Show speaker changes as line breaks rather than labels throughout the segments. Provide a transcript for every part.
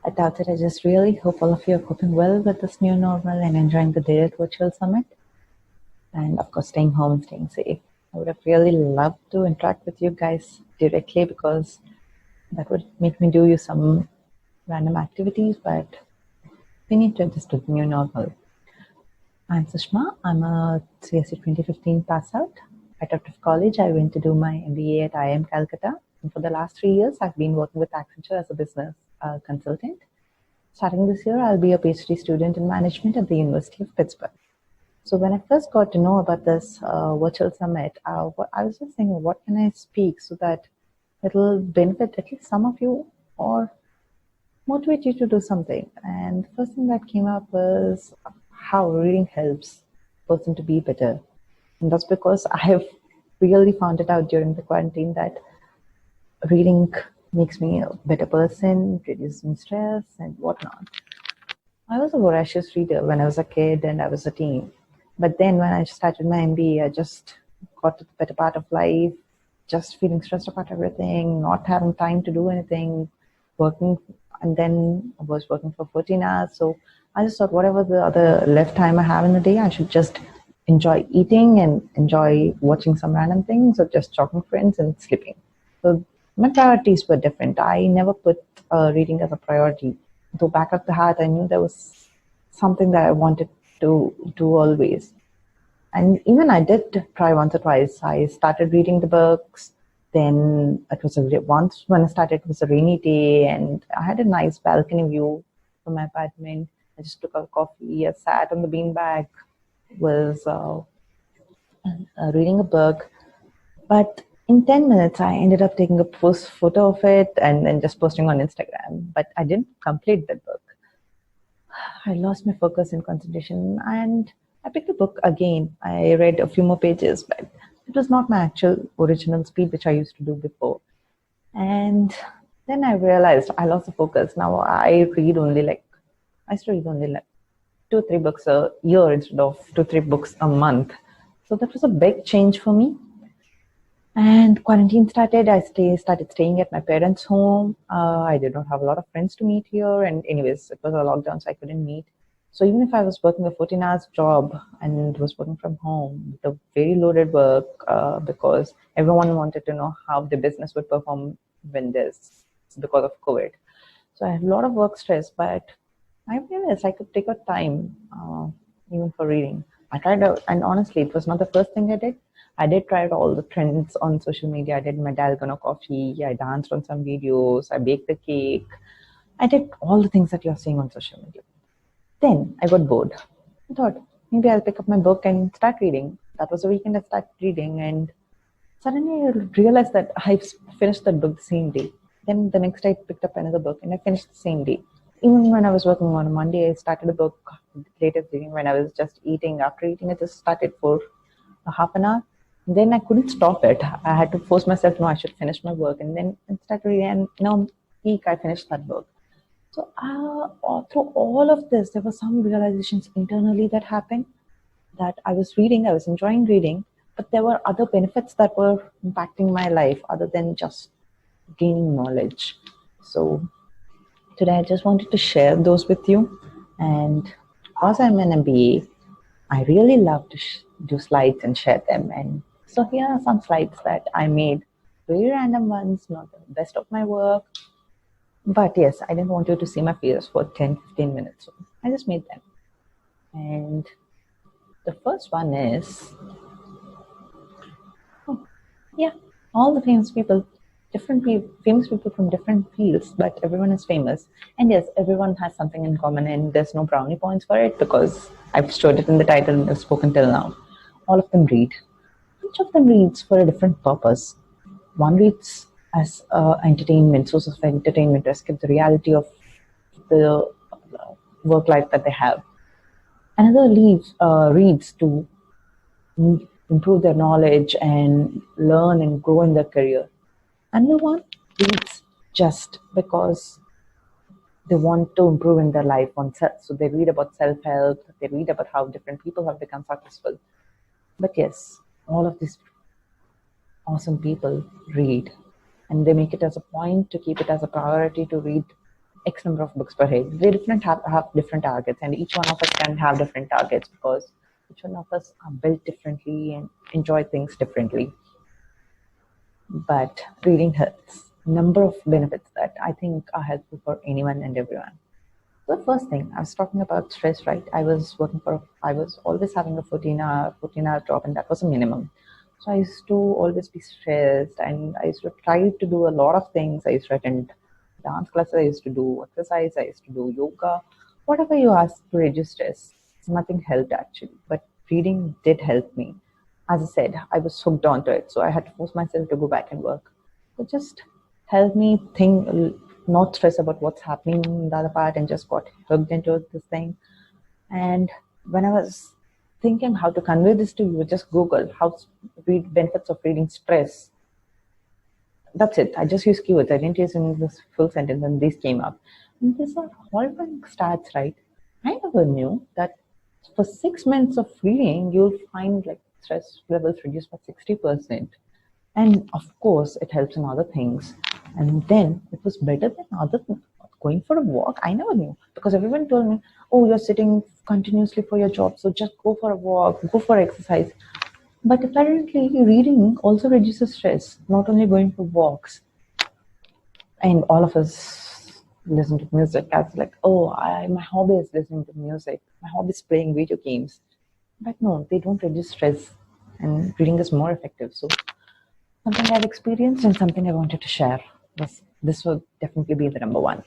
I doubt it. I just really hope all of you are coping well with this new normal and enjoying the Date Virtual Summit. And of course, staying home and staying safe. I would have really loved to interact with you guys directly because that would make me do you some random activities, but we need to adjust to the new normal. I'm Sushma. I'm a CSC 2015 pass out. Right out of college, I went to do my MBA at IIM Calcutta. And for the last 3 years, I've been working with Accenture as a business consultant. Starting this year, I'll be a PhD student in management at the University of Pittsburgh. So when I first got to know about this virtual summit, I was just thinking, what can I speak so that it'll benefit at least some of you or motivate you to do something. And the first thing that came up was how reading helps a person to be better. And that's because I have really found it out during the quarantine that reading makes me a better person, reduces my stress and whatnot. I was a voracious reader when I was a kid and I was a teen. But then when I started my MBA, I just got to the better part of life, just feeling stressed about everything, not having time to do anything, working, and then I was working for 14 hours. So I just thought whatever the other left time I have in the day, I should just enjoy eating and enjoy watching some random things or just talking to friends and sleeping. So my priorities were different. I never put reading as a priority. Though back of the heart, I knew there was something that I wanted to do always. And even I did try once or twice. I started reading the books. Then it was once when I started, it was a rainy day, and I had a nice balcony view from my apartment. I just took a coffee. I sat on the beanbag, was reading a book. But in 10 minutes, I ended up taking a post photo of it and then just posting on Instagram. But I didn't complete the book. I lost my focus and concentration, and I picked the book again. I read a few more pages, but it was not my actual original speed, which I used to do before. And then I realized I lost the focus. Now I used to read only like 2 or 3 books a year instead of 2 or 3 books a month. So that was a big change for me. And quarantine started. I started staying at my parents' home. I did not have a lot of friends to meet here. And anyways, it was a lockdown, so I couldn't meet. So even if I was working a 14 hours job and was working from home, the very loaded work because everyone wanted to know how the business would perform when this because of COVID. So I had a lot of work stress, but I realized I could take out time even for reading. I tried out, and honestly, it was not the first thing I did. I did try out all the trends on social media. I did my dalgona coffee. I danced on some videos. I baked the cake. I did all the things that you're seeing on social media. Then I got bored. I thought maybe I'll pick up my book and start reading. That was the weekend I started reading, and suddenly I realized that I finished that book the same day. Then the next day I picked up another book and I finished the same day. Even when I was working on a Monday, I started a book latest reading when I was just eating. After eating, I just started for a half an hour. Then I couldn't stop it. I had to force myself, no, I should finish my work. And then I started reading, and now week I finished that book. So through all of this, there were some realizations internally that happened that I was reading, I was enjoying reading, but there were other benefits that were impacting my life other than just gaining knowledge. So today I just wanted to share those with you. And because I'm an MBA, I really love to do slides and share them. And so here are some slides that I made, very random ones, not the best of my work. But yes, I didn't want you to see my face for 10, 15 minutes. So I just made them. And the first one is, all the famous people, famous people from different fields, but everyone is famous. And yes, everyone has something in common, and there's no brownie points for it because I've showed it in the title and I've spoken till now. All of them read. Each of them reads for a different purpose. One reads as entertainment, source of entertainment, to escape the reality of the work life that they have. Another reads to improve their knowledge and learn and grow in their career. Another one reads just because they want to improve in their life on self. So they read about self-help, they read about how different people have become successful. But yes, all of these awesome people read, and they make it as a point to keep it as a priority to read X number of books per head. They have different targets, and each one of us can have different targets because each one of us are built differently and enjoy things differently. But reading helps. Number of benefits that I think are helpful for anyone and everyone. The first thing I was talking about stress, right? I was always having a 14-hour job, and that was a minimum. So I used to always be stressed, and I used to try to do a lot of things. I used to attend dance classes, I used to do exercise, I used to do yoga, whatever you ask to reduce stress. Nothing helped actually, but reading did help me. As I said, I was hooked onto it, so I had to force myself to go back and work. It just helped me think, not stress about what's happening in the other part, and just got hooked into this thing. And when I was thinking how to convey this to you, just Google how read benefits of reading stress. That's it. I just used keywords. I didn't use in this full sentence, and these came up. And these are horrifying stats, right? I never knew that for 6 months of reading, you'll find like stress levels reduced by 60%. And of course, it helps in other things. And then it was better than other things. Going for a walk, I never knew, because everyone told me, oh, you're sitting continuously for your job, so just go for a walk, go for exercise. But apparently, reading also reduces stress, not only going for walks. And all of us listen to music. I was like, oh, my hobby is listening to music. My hobby is playing video games. But no, they don't reduce stress, and reading is more effective. So something I've experienced and something I wanted to share. This will definitely be the number one.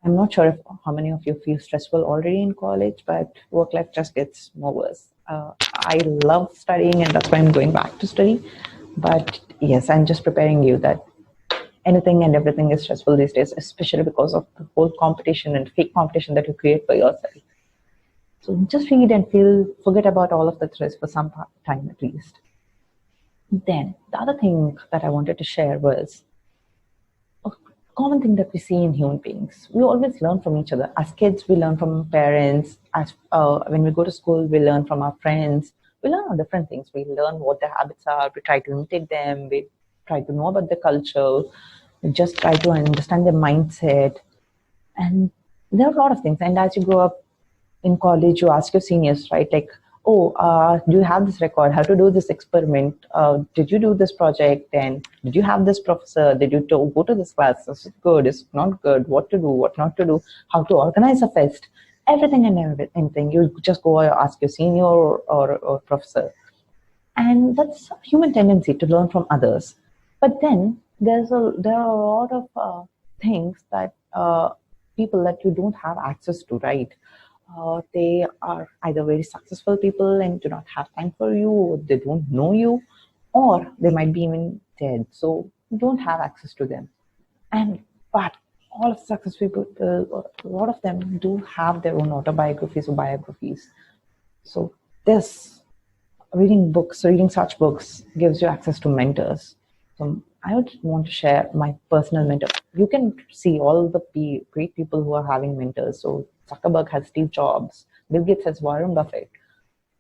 I'm not sure how many of you feel stressful already in college, but work life just gets more worse. I love studying, and that's why I'm going back to study. But yes, I'm just preparing you that anything and everything is stressful these days, especially because of the whole competition and fake competition that you create for yourself. So just read and forget about all of the stress for some time at least. Then the other thing that I wanted to share was a common thing that we see in human beings. We always learn from each other. As kids, we learn from parents. As when we go to school, we learn from our friends. We learn on different things. We learn what their habits are. We try to imitate them. We try to know about their culture. We just try to understand their mindset. And there are a lot of things. And as you grow up in college, you ask your seniors, right? Like, oh, do you have this record? How to do this experiment? Did you do this project? And did you have this professor? Did you go to this class? Is it good? Is it not good? What to do? What not to do? How to organize a fest? Everything and everything. You just go ask your senior or professor. And that's a human tendency to learn from others. But then there are a lot of things that people that you don't have access to, right? They are either very successful people and do not have time for you, or they don't know you, or they might be even dead, so you don't have access to them. But all of successful people, a lot of them do have their own autobiographies or biographies. So reading such books gives you access to mentors. So I would want to share my personal mentor. You can see all the great people who are having mentors. So Zuckerberg has Steve Jobs, Bill Gates has Warren Buffett.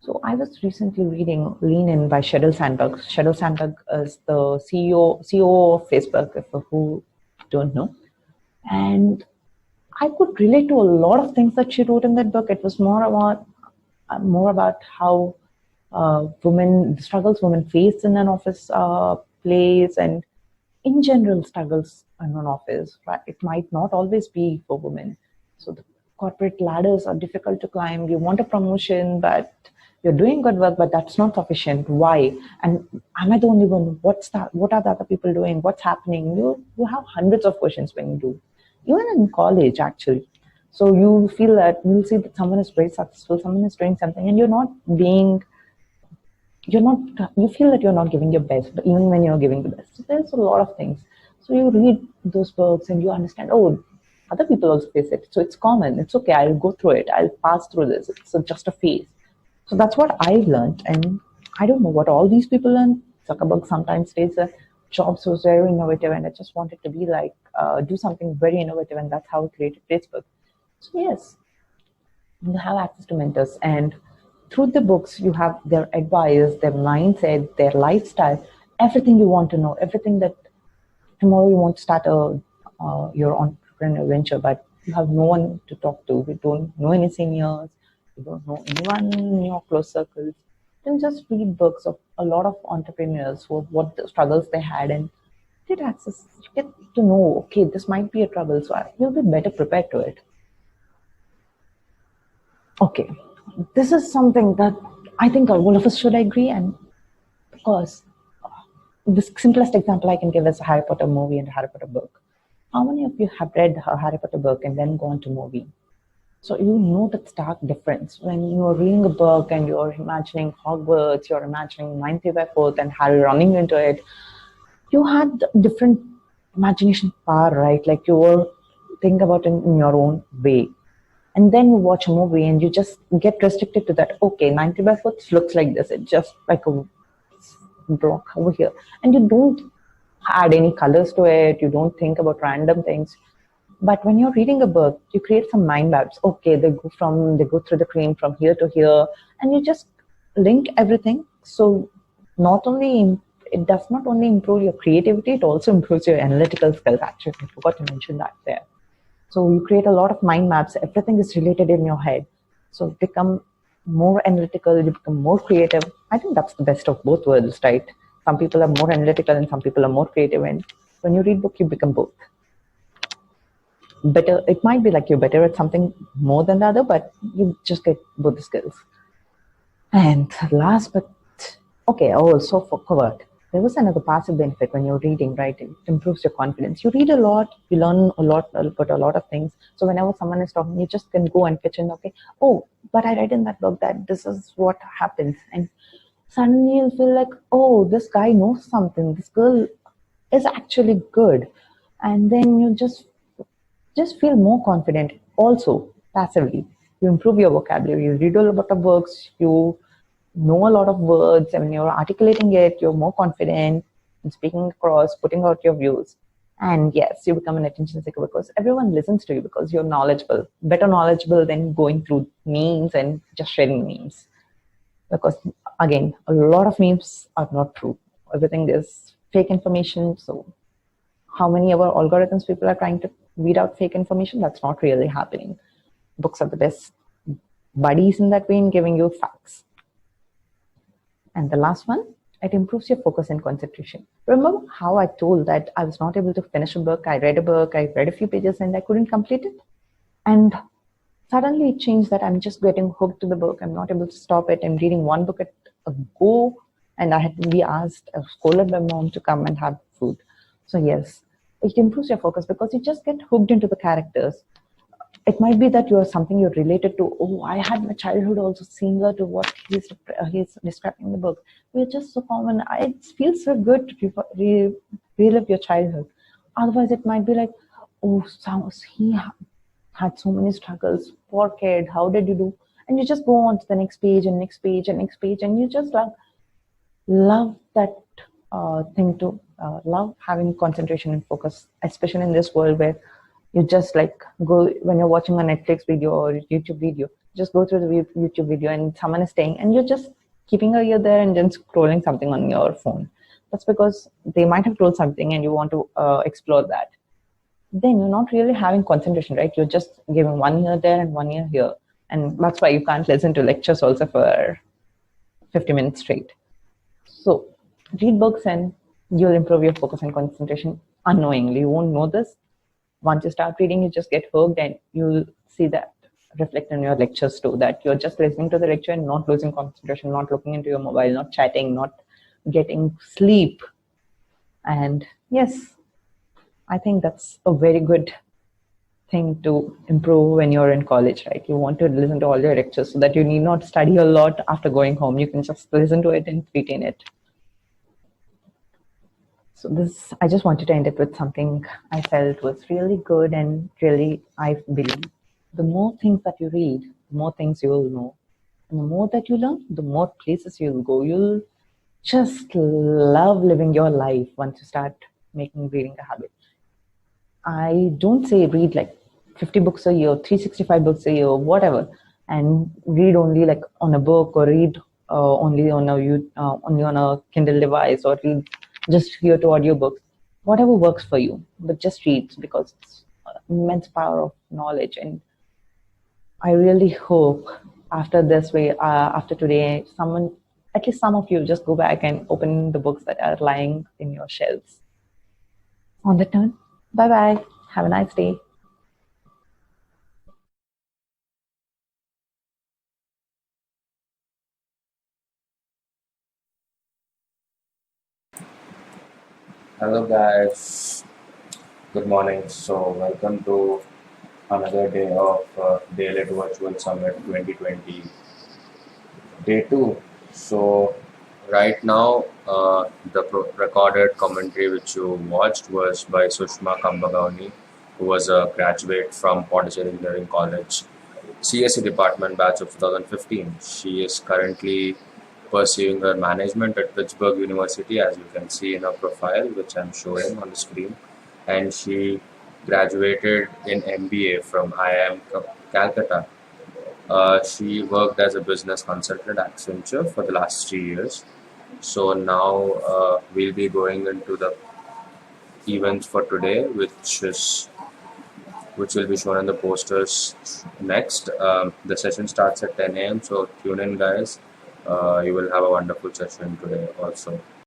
So I was recently reading Lean In by Sheryl Sandberg. Sheryl Sandberg is the CEO of Facebook, if who don't know. And I could relate to a lot of things that she wrote in that book. It was more about how the struggles women face in an office place, and in general struggles in an office. Right? It might not always be for women. So the corporate ladders are difficult to climb. You want a promotion, but you're doing good work, but that's not sufficient. Why? And am I the only one? What are the other people doing? What's happening? You have hundreds of questions when you do. Even in college, actually. So you feel that you'll see that someone is very successful, someone is doing something, and you feel that you're not giving your best, but even when you're giving the best. So there's a lot of things. So you read those books and you understand, oh, other people also face it. So it's common. It's okay. I'll go through it. I'll pass through this. It's just a phase. So that's what I learned. And I don't know what all these people learn. Zuckerberg sometimes says that Jobs was very innovative, and I just wanted to be like, do something very innovative, and that's how I created Facebook. So yes, you have access to mentors, and through the books, you have their advice, their mindset, their lifestyle, everything you want to know, everything that tomorrow you want to start your entrepreneurial venture, but you have no one to talk to. You don't know any seniors. You don't know anyone in your close circles. Then just read books of a lot of entrepreneurs, what the struggles they had, and get access. You get to know, okay, this might be a trouble, so you'll be better prepared to it. Okay, this is something that I think all of us should agree, and because the simplest example I can give is a Harry Potter movie and a Harry Potter book. How many of you have read a Harry Potter book and then gone to movie? So you know that stark difference. When you're reading a book and you're imagining Hogwarts, you're imagining 90 by 4th and Harry running into it, you had different imagination power, right? Like you were think about it in your own way. And then you watch a movie and you just get restricted to that. Okay, 90 by 4th looks like this. It's just like a block over here. And you don't add any colors to it. You don't think about random things. But when you're reading a book, you create some mind maps. Okay, they go through the cream from here to here, and you just link everything. So it does not only improve your creativity, it also improves your analytical skills. Actually, I forgot to mention that there. So you create a lot of mind maps. Everything is related in your head. So you become more analytical, you become more creative. I think that's the best of both worlds, right? Some people are more analytical and some people are more creative. And when you read book, you become both. Better, it might be like you're better at something more than the other, but you just get both the skills. And last but, okay, also forgot. There was another passive benefit when you're reading, right? It improves your confidence. You read a lot, you learn a lot about a lot of things. So whenever someone is talking, you just can go and pitch in, okay, oh, but I read in that book that this is what happens. And suddenly you'll feel like, oh, this guy knows something. This girl is actually good. And then you just feel more confident. Also, passively, you improve your vocabulary. You read a lot of books. You know a lot of words, and when you're articulating it, you're more confident in speaking across, putting out your views. And yes, you become an attention seeker because everyone listens to you because you're knowledgeable, better knowledgeable than going through memes and just sharing memes. Because again, a lot of memes are not true. Everything is fake information. So how many of our algorithms people are trying to weed out fake information? That's not really happening. Books are the best buddies in that way in giving you facts. And the last one, it improves your focus and concentration. Remember how I told that I was not able to finish a book? I read a few pages and I couldn't complete it. And suddenly it changed that I'm just getting hooked to the book. I'm not able to stop it. I'm reading one book at a go. And I had to be scolded by mom to come and have food. So yes, it improves your focus because you just get hooked into the characters. It might be that you're related to, oh, I had my childhood also similar to what he's describing in the book. We're just so common. It feels so good to relive your childhood. Otherwise, it might be like, oh, he had so many struggles. Poor kid, how did you do? And you just go on to the next page and next page and next page, and you just love that thing to love having concentration and focus, especially in this world where you just go when you're watching a Netflix video or YouTube video, just go through the YouTube video and someone is staying and you're just keeping your ear there and then scrolling something on your phone. That's because they might have told something and you want to explore that. Then you're not really having concentration, right? You're just giving 1 ear there and 1 ear here. And that's why you can't listen to lectures also for 50 minutes straight. So read books and you'll improve your focus and concentration unknowingly. You won't know this. Once you start reading, you just get hooked and you'll see that reflect in your lectures too, that you're just listening to the lecture and not losing concentration, not looking into your mobile, not chatting, not getting sleep. And yes, I think that's a very good thing to improve when you're in college, right? You want to listen to all your lectures so that you need not study a lot after going home. You can just listen to it and retain it. So I just wanted to end it with something I felt was really good and really, I believe. The more things that you read, the more things you will know. And the more that you learn, the more places you'll go. You'll just love living your life once you start making reading a habit. I don't say read 50 books a year, 365 books a year, whatever, and read only on a book or read only on a Kindle device or read just hear to audiobooks, whatever works for you, but just read because immense power of knowledge. And I really hope after this way, after today, someone, at least some of you, just go back and open the books that are lying in your shelves. On the turn, bye bye. Have a nice day.
Hello guys, good morning. So welcome to another day of Daylight Virtual Summit 2020, day 2. So right now, the recorded commentary which you watched was by Sushma Kambagowni, who was a graduate from Pondicherry Engineering College, CSE department batch of 2015. She is currently pursuing her management at Pittsburgh University, as you can see in her profile, which I'm showing on the screen. And she graduated in MBA from IIM Calcutta. She worked as a business consultant at Accenture for the last 3 years. So now we'll be going into the events for today, which will be shown on the posters next. The session starts at 10 a.m. So tune in, guys. You will have a wonderful session today also.